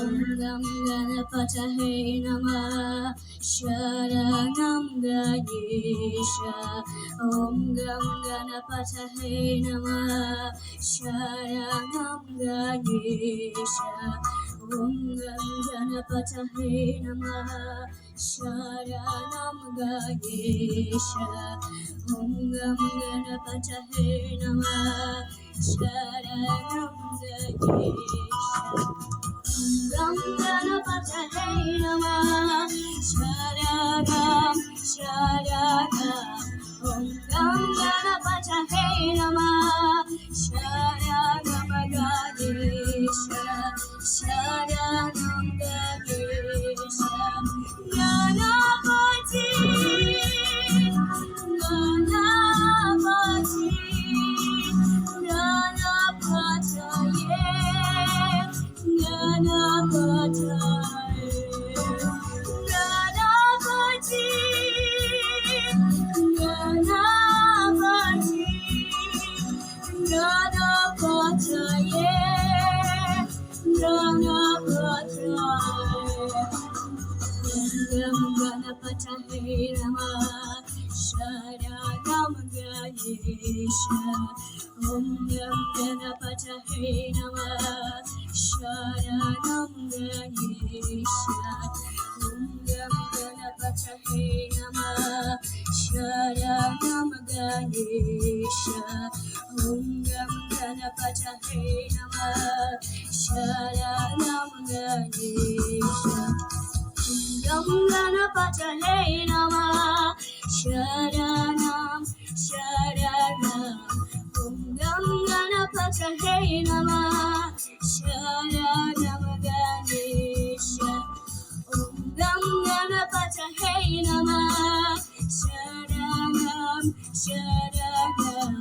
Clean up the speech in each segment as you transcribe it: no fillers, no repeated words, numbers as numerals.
Om Gam Ganapataye Namah Sharanam Ganesha Om Gam Ganapataye Namah Sharanam Ganesha Om Gam Ganapataye Namah Sharanam Ganesha Om Gam Ganapataye Namah Sharanam Ganesha Gam Ganapataye Namah Sharanam Sharanam Om Gam Ganapataye Namah Sharanam Ganesha Sharanam Ganesha Ganapati Ganapati Ganapataye Ganapataye Ganapati Ganapati Ganapataye Ganapataye Gam Ganapataye Namah Sharanam Ganesha Om Gam Ganapataye Namah Sharanam Ganesha Om Gam Ganapataye Namah Sharanam Ganesha Om Gam Ganapataye Namah Sharanam Ganesha Gam Ganapataye Namah Sharanam Sharanam Om Gam Ganapataye Namah Sharanam Ganesha Om Gam Ganapataye Namah Sharanam Sharanam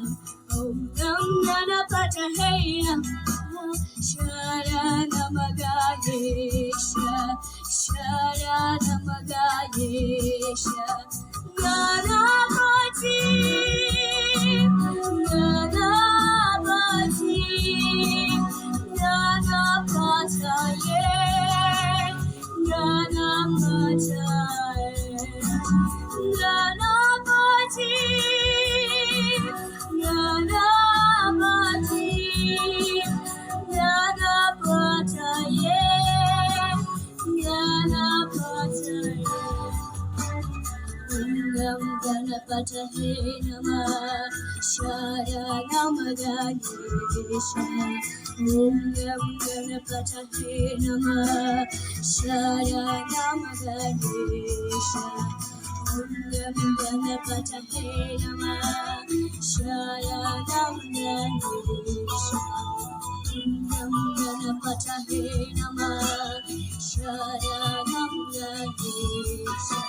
Om Gam Ganapataye Namah Sharanam Ganesha Sharanam Ganesha Ganapati Ganapati Ganapataye Ganapataye Ganapati Ganapati Ganapataye Ganapataye Om Gam Ganapataye Namah Sharanam Ganesha Om Gam Ganapataye Namah Sharanam Ganesha Om Gam Ganapataye Namah Sharanam Ganesha Om Gam Ganapataye Namah Sharanam Ganesha